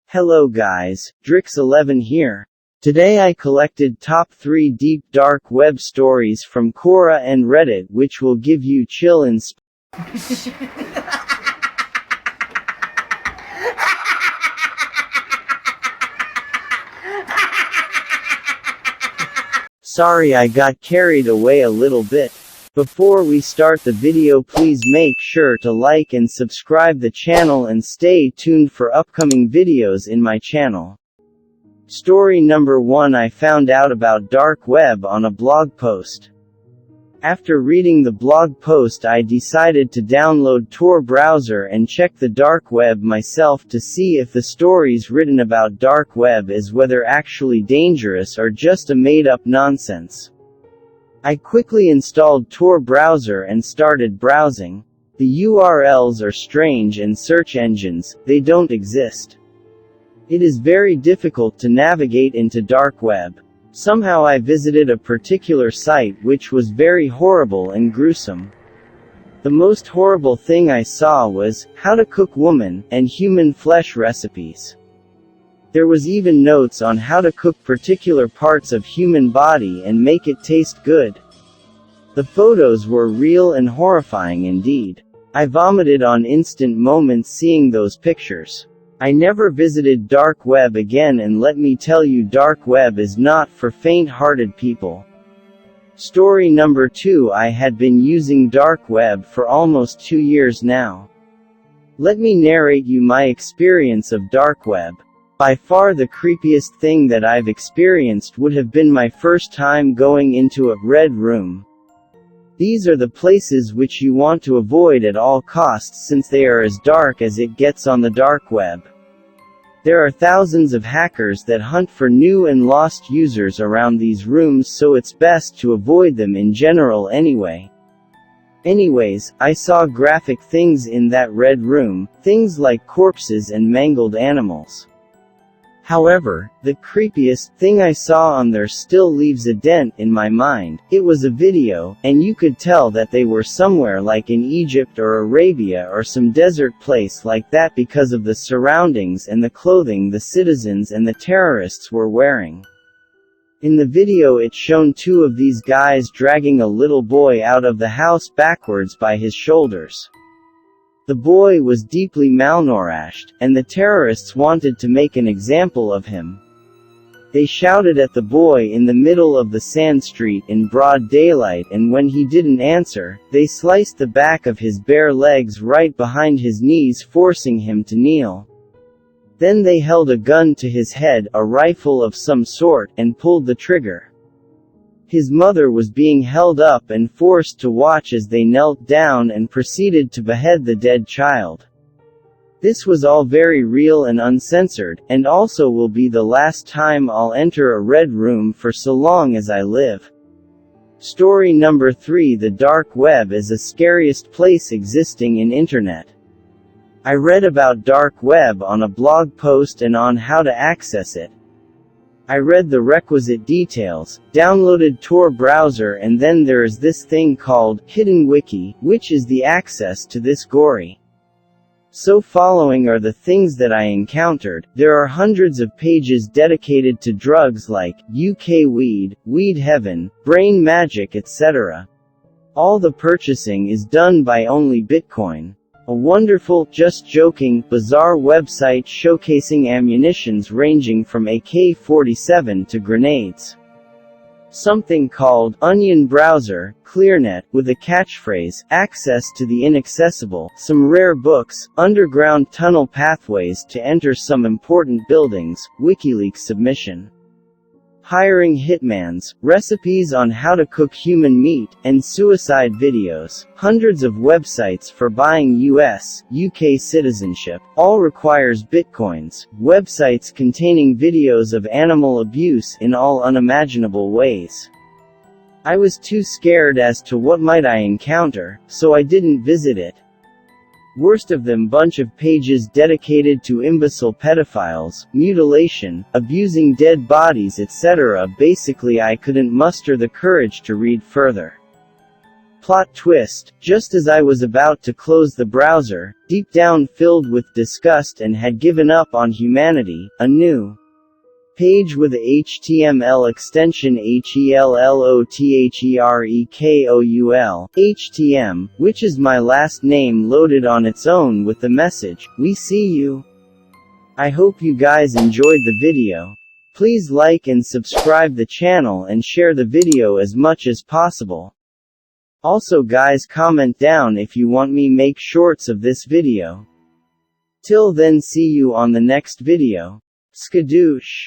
Hello guys, Drix11 here. Today I collected top 3 deep dark web stories from Quora and Reddit which will give you chill and Sorry I got carried away a little bit. Before we start the video, please make sure to like and subscribe the channel and stay tuned for upcoming videos in my channel. Story number 1. I found out about dark web on a blog post. After reading the blog post, I decided to download Tor browser and check the dark web myself to see if the stories written about dark web is whether actually dangerous or just a made-up nonsense. I quickly installed Tor browser and started browsing. The URLs are strange and search engines, they don't exist. It is very difficult to navigate into dark web. Somehow I visited a particular site which was very horrible and gruesome. The most horrible thing I saw was, how to cook woman and human flesh recipes. There was even notes on how to cook particular parts of human body and make it taste good. The photos were real and horrifying indeed. I vomited on instant moments seeing those pictures. I never visited dark web again, and let me tell you, dark web is not for faint-hearted people. Story number 2. I had been using dark web for almost 2 years now. Let me narrate you my experience of dark web. By far the creepiest thing that I've experienced would have been my first time going into a red room. These are the places which you want to avoid at all costs since they are as dark as it gets on the dark web. There are thousands of hackers that hunt for new and lost users around these rooms, so it's best to avoid them in general anyway. Anyways, I saw graphic things in that red room, things like corpses and mangled animals. However, the creepiest thing I saw on there still leaves a dent in my mind. It was a video, and you could tell that they were somewhere like in Egypt or Arabia or some desert place like that because of the surroundings and the clothing the citizens and the terrorists were wearing. In the video it shown 2 of these guys dragging a little boy out of the house backwards by his shoulders. The boy was deeply malnourished, and the terrorists wanted to make an example of him. They shouted at the boy in the middle of the sand street in broad daylight, and when he didn't answer, they sliced the back of his bare legs right behind his knees, forcing him to kneel. Then they held a gun to his head, a rifle of some sort, and pulled the trigger. His mother was being held up and forced to watch as they knelt down and proceeded to behead the dead child. This was all very real and uncensored, and also will be the last time I'll enter a red room for so long as I live. Story number 3. The dark web is the scariest place existing in internet. I read about dark web on a blog post and on how to access it. I read the requisite details, downloaded Tor browser, and then there is this thing called Hidden Wiki, which is the access to this gory. So following are the things that I encountered. There are hundreds of pages dedicated to drugs like UK weed, weed heaven, brain magic, etc. All the purchasing is done by only Bitcoin. A wonderful, just joking, bizarre website showcasing ammunitions ranging from AK-47 to grenades. Something called Onion Browser, ClearNet, with a catchphrase, access to the inaccessible, some rare books, underground tunnel pathways to enter some important buildings, WikiLeaks submission. Hiring hitmans, recipes on how to cook human meat, and suicide videos. Hundreds of websites for buying US, UK citizenship, all requires bitcoins. Websites containing videos of animal abuse in all unimaginable ways. I was too scared as to what might I encounter, so I didn't visit it. Worst of them, bunch of pages dedicated to imbecile pedophiles, mutilation, abusing dead bodies, etc. Basically I couldn't muster the courage to read further. Plot twist, just as I was about to close the browser, deep down filled with disgust and had given up on humanity, a new page with a HTML extension HELLOTHEREKOUL, HTM, which is my last name, loaded on its own with the message, "We see you." I hope you guys enjoyed the video. Please like and subscribe the channel and share the video as much as possible. Also guys, comment down if you want me make shorts of this video. Till then, see you on the next video. SKADOOSH.